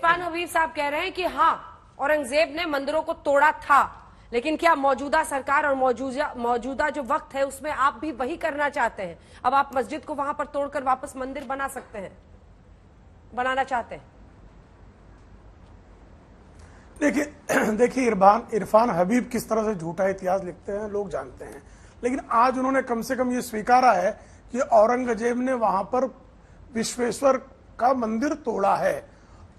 इरफान हबीब साहब कह रहे हैं कि हाँ, औरंगजेब ने मंदिरों को तोड़ा था, लेकिन क्या मौजूदा सरकार और मौजूदा जो वक्त है उसमें आप भी वही करना चाहते हैं? अब आप मस्जिद को वहां पर तोड़कर वापस मंदिर बना सकते हैं, बनाना चाहते हैं? देखिए इरफान हबीब किस तरह से झूठा इतिहास लिखते हैं लोग जानते हैं, लेकिन आज उन्होंने कम से कम ये स्वीकारा है कि औरंगजेब ने वहां पर विश्वेश्वर का मंदिर तोड़ा है,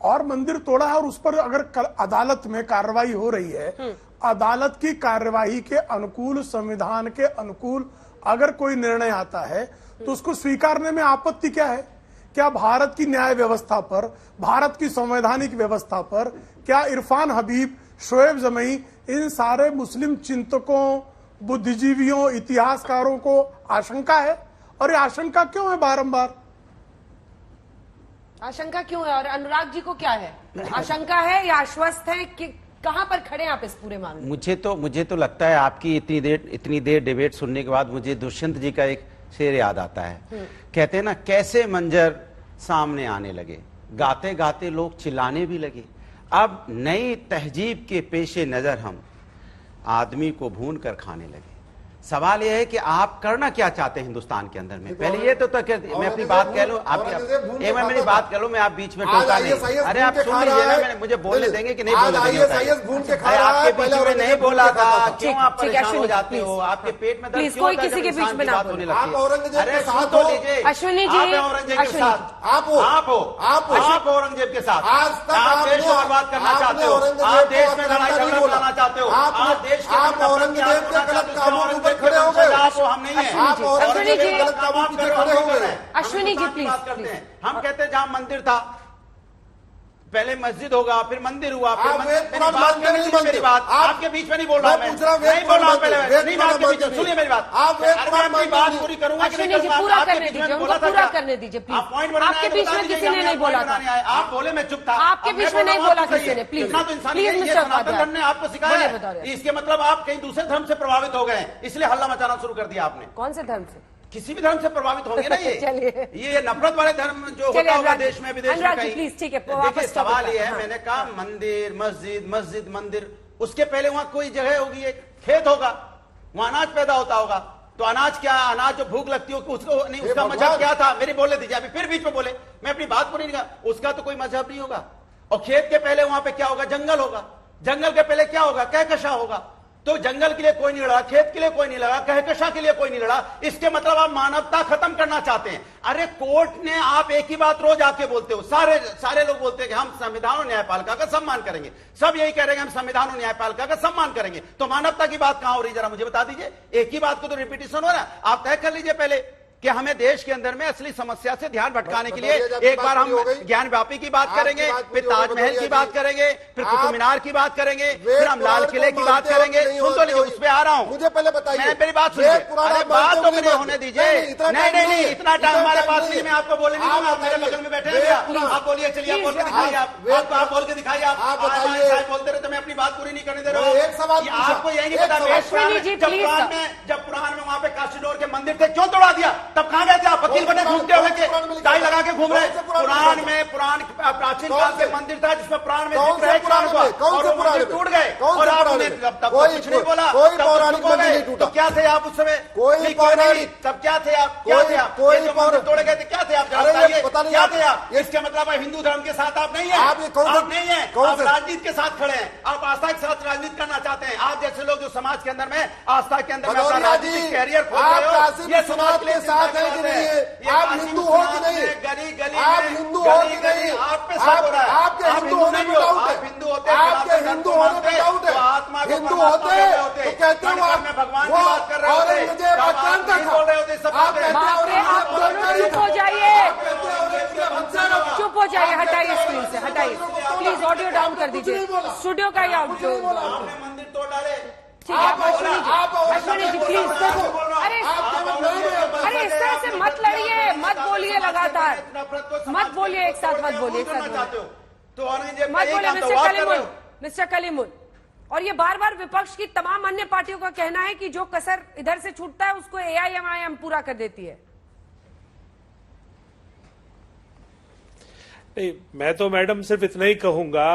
और मंदिर तोड़ा है, और उस पर अगर अदालत में कार्रवाई हो रही है, अदालत की कार्यवाही के अनुकूल, संविधान के अनुकूल अगर कोई निर्णय आता है तो उसको स्वीकारने में आपत्ति क्या है? क्या भारत की न्याय व्यवस्था पर, भारत की संवैधानिक व्यवस्था पर क्या इरफान हबीब, शोएब जमई, इन सारे मुस्लिम चिंतकों, बुद्धिजीवियों, इतिहासकारों को आशंका है? और ये आशंका क्यों है? बारंबार आशंका क्यों है? और अनुराग जी को क्या है? आशंका है या आश्वस्त है कि कहां पर खड़े हैं आप इस पूरे मामले में? मुझे तो लगता है आपकी इतनी देर डिबेट सुनने के बाद मुझे दुष्यंत जी का एक शेर याद आता है। कहते हैं ना, कैसे मंजर सामने आने लगे, गाते गाते लोग चिल्लाने भी लगे। अब नई तहजीब के पेशे नजर हम आदमी को भून कर खाने लगे। सवाल यह है कि आप करना क्या चाहते हैं हिंदुस्तान के अंदर में? पहले ये तो मैं अपनी बात कह लूं, एक बार मेरी बात कह लूं, मैं आप बीच में टोका नहीं। अरे आप सुन लीजिए ना, मैंने मुझे बोलने देंगे कि नहीं बोलने देंगे? आपके बीच में नहीं बोला था, क्यों आप परेशान हो जाते हो? आपके पेट में दर्द कोई किसी के बीच में ना होने लगती है। अरे सुन तो लीजिए, अश्विनी जी, औरंगजेब के साथ आप औरंगजेब के साथ आप देश को बर्बाद करना चाहते हो, आप देश में लड़ाई झगड़ा फैलाना चाहते हो, आप देश के औरंगजेब के गलत कामों के खड़े हो गए। हम नहीं हैं, आप औरंगजेब के गलत कामों के पीछे खड़े हो गए। अश्विनी जी प्लीज करते हैं। हम कहते हैं जहां मंदिर था, पहले मस्जिद होगा, फिर मंदिर हुआ, फिर मेरी बात आपके बीच में नहीं बोल रहा हूं, नहीं बोल रहा हूं, पहले नहीं बात के बीच। सुनिए मेरी बात, मैं बात पूरी करूंगा। अश्विनी जी पूरा करने दीजिए, उनको पूरा करने दीजिए प्लीज। आपके बीच में किसी ने नहीं बोला था, आप बोले मैं चुप था। आपके बीच में नहीं बोला किसी ने, प्लीज प्लीज मिस्टर धर्म ने आपको सिखाया, इसके मतलब आप कहीं दूसरे धर्म से प्रभावित हो गए, इसलिए हल्ला मचाना शुरू कर दिया आपने। कौन से धर्म से? किसी भी धर्म से प्रभावित होंगे ना ये नफरत वाले धर्म जो होता होगा देश में विदेश में कहीं। प्लीज ठीक है, देखिए सवाल ये है, मैंने कहा मंदिर मस्जिद, मस्जिद मंदिर, उसके पहले वहां कोई जगह होगी, एक खेत होगा, वहां अनाज पैदा होता होगा। तो अनाज क्या, अनाज जो भूख लगती हो उसको नहीं, उसका मजहब क्या था? मेरे बोलने दीजिए, अभी फिर बीच में बोले, मैं अपनी बात पूरी नहीं कहा। उसका तो कोई मजहब नहीं होगा। और खेत के पहले वहां पे क्या होगा? जंगल होगा। जंगल के पहले क्या होगा? कहकशा होगा। तो जंगल के लिए कोई नहीं लड़ा, खेत के लिए कोई नहीं लड़ा, कहकशा के लिए कोई नहीं लड़ा। इसके मतलब आप मानवता खत्म करना चाहते हैं। अरे कोर्ट ने, आप एक ही बात रोज आके बोलते हो, सारे लोग बोलते हैं कि हम संविधान और न्यायपालिका का सम्मान करेंगे। सब यही कह रहे हैं हम संविधान और न्यायपालिका का सम्मान करेंगे। तो मानवता की बात कहां हो रही, जरा मुझे बता दीजिए। एक ही बात को तो रिपीटिशन हो रहा है। आप तय कर लीजिए पहले कि हमें देश के अंदर में असली समस्या से ध्यान भटकाने के लिए एक बार हम ज्ञान व्यापी की बात करेंगे, फिर ताजमहल की बात करेंगे, फिर कुतुब मीनार की बात करेंगे, फिर हम लाल किले की बात करेंगे। सुन तो लीजिए, उस पर आ रहा हूं। मुझे पहले बताइए, मेरी बात सुनिए। अरे बात तो मुझे होने दीजिए। नहीं, इतना टाइम हमारे पास नहीं, मैं आपको बोलने नहीं दूंगा। आप मेरे बगल में बैठे हैं, आप बोलिए, चलिए आप बोल के दिखाइए। आप बोल के दिखाइए। आप बोलते रहे तो मैं अपनी बात पूरी नहीं करने दे रहा हूँ। एक सवाल आपको यही नहीं पता, जब पुराण में वहां पे काशीडोर के मंदिर थे, क्यों तोड़ा दिया? तब कहां गए थे आप? वकील बने घूमते हुए के टाई लगा के घूम रहे। पुराण प्राचीन काल के मंदिर था जिसमें पुराण में और टूट गए, और आपने तब कुछ नहीं बोला। तो क्या थे आप उस समय? कोई नहीं। तब क्या थे आप? क्या थे आप? तोड़े गए थे, क्या थे आप? क्या थे आप? इसके मतलब हिंदू धर्म के साथ आप नहीं है, आप नहीं है, आप राजनीति के साथ खड़े हैं। आप आस्था के साथ राजनीति करना चाहते हैं। आप जैसे लोग जो समाज के अंदर में आस्था के अंदर में राजनीतिक कैरियर खोल रहे हो, ये समाज के साथ है। आप हिंदू हो कि नहीं? गली आप हिंदू हो कि नहीं? आप पे सब हो रहा है। आपके हिंदू होने में डाउट है। हिंदू होते, आपके हिंदू होने में डाउट है। आत्मा हिंदू होते तो कहते हो आप भगवान की बात कर रहे होते, औरंगजेब आक्रांता था। बोल रहे होते सब। आप दोनों चुप हो जाइए, चुप हो जाइए, हटाइए स्क्रीन से, हटाइए प्लीज, ऑडियो डाउन कर दीजिए स्टूडियो का। या मंदिर तोड़ डाले, ठीक है, अश्विनी जी प्लीज। अरे इस तरह से मत लड़िए, मत बोलिए लगातार, मत बोलिए एक साथ, मत बोलिए एक साथ, मत बोलिए मिस्टर कलीमुल। और ये बार बार विपक्ष की तमाम अन्य पार्टियों का कहना है कि जो कसर इधर से छूटता है उसको एआईएमआईएम पूरा कर देती है। नहीं, मैं तो मैडम सिर्फ इतना ही कहूंगा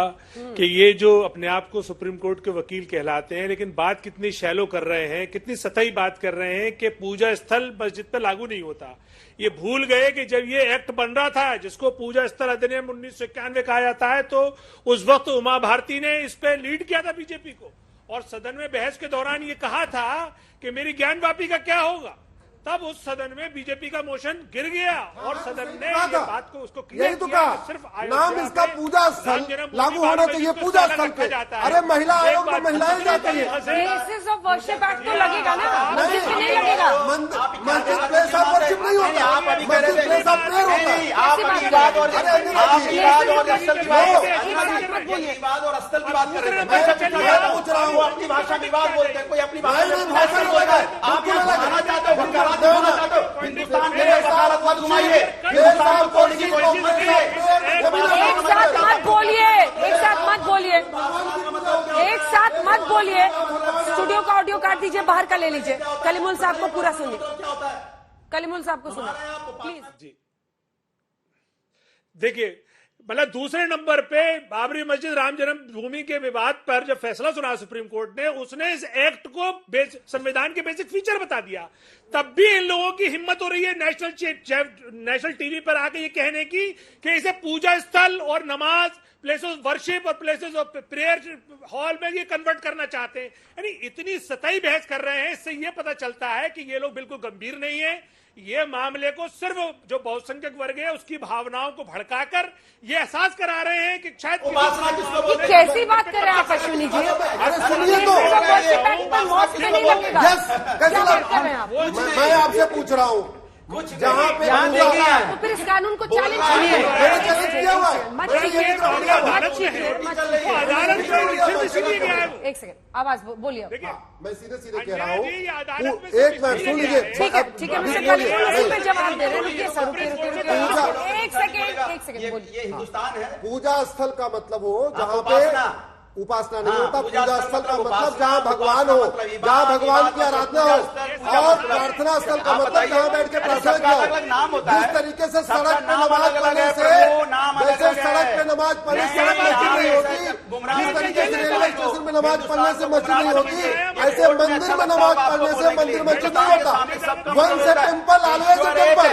कि ये जो अपने आप को सुप्रीम कोर्ट के वकील कहलाते हैं, लेकिन बात कितनी शैलो कर रहे हैं, कितनी सतही बात कर रहे हैं कि पूजा स्थल मस्जिद पर लागू नहीं होता। ये भूल गए कि जब ये एक्ट बन रहा था, जिसको पूजा स्थल अधिनियम 1991 कहा जाता है, तो उस वक्त उमा भारती ने इस पे लीड किया था बीजेपी को, और सदन में बहस के दौरान ये कहा था कि मेरी ज्ञानवापी का क्या होगा। तब उस सदन में बीजेपी का मोशन गिर गया और सदन ने ये बात को उसको क्लियर यही तो किया कहा, कि सिर्फ नाम इसका पूजा स्थल लागू होना चाहिए, पूजा स्थल पे। अरे महिला आयोग में महिलाएं जाती है, प्लेसेस ऑफ वर्शिप एक्ट तो लगेगा ना, मस्जिद में नहीं लगेगा। मस्जिद प्लेस ऑफ वर्शिप नहीं होता, आप अभी कह रहे मस्जिद थे प्लेस ऑफ प्रेयर होता है। आप इबादत और असल की बात इबादत और असल की बात कर रहे थे। मैं पूछ रहा हूँ, अपनी भाषा में विवाद बोलते हैं, कोई अपनी भाषा में भाषा बोलता है। आप ये बताना चाहते हो, वकालत दिखाना चाहते हो, हिंदुस्तान के लिए वकालत मत घुमाइए, हिंदुस्तान को की कोशिश कीजिए। एक साथ मत बोलिए, एक साथ मत बोलिए, एक साथ मत बोलिए। स्टूडियो का ऑडियो काट दीजिए, बाहर का ले लीजिए। कलीमुल साहब को पूरा सुनिए, कलीमुल साहब को सुना प्लीज। जी देखिए, मतलब दूसरे नंबर पे बाबरी मस्जिद राम जन्मभूमि के विवाद पर जब फैसला सुना सुप्रीम कोर्ट ने, उसने इस एक्ट को संविधान के बेसिक फीचर बता दिया। तब भी इन लोगों की हिम्मत हो रही है नेशनल टीवी पर आके ये कहने की कि इसे पूजा स्थल और नमाज, प्लेसेस ऑफ वर्शिप और प्लेसेस ऑफ प्रेयर हॉल में ये कन्वर्ट करना चाहते हैं। यानी इतनी सतही बहस कर रहे हैं, इससे ये पता चलता है कि ये लोग बिल्कुल गंभीर नहीं है। ये मामले को सिर्फ जो बहुसंख्यक वर्ग है उसकी भावनाओं को भड़काकर ये एहसास करा रहे हैं कि शायद ये कैसी बात कर रहे हैं आप अश्विनी जी? अरे सुनिए तो, मॉस्क में नहीं लगेगा। यस, कैसे क्या कर रहे हैं आप? मैं आपसे पूछ रहा हूँ, जहाँ पे तो फिर इस कानून को चैलेंज करिए। मैंने चैलेंज किया हुआ है, मत मैंने ये कीजिए, विड्रॉ किया हुआ है। एक सेकंड, आवाज बोलिए। मैं सीधे सीधे कह रहा हूँ, अदालत में एक मिनट सुन लीजिए। ठीक है मिस्टर कलीमुल इसी पे जवाब दे रहे हैं। रुकिए सर, रुकिए। एक सेकंड बोलिए। ये हिंदुस्तान है। पूजा स्थल का मतलब हो जहाँ पे उपासना नहीं होता, पूजा स्थल का मतलब जहाँ भगवान हो, जहाँ भगवान की आराधना हो, और प्रार्थना स्थल का मतलब जहाँ बैठ के प्रार्थना किया। जिस तरीके से सड़क पे नमाज पढ़ने से, जैसे सड़क पे नमाज पढ़ने से मस्जिद नहीं होती, जिस तरीके से रेलवे स्टेशन में नमाज पढ़ने से मस्जिद नहीं होती, ऐसे मंदिर में नमाज पढ़ने से मंदिर मस्जिद नहीं होता। वन से टेम्पल, ऑलवेज ए टेम्पल।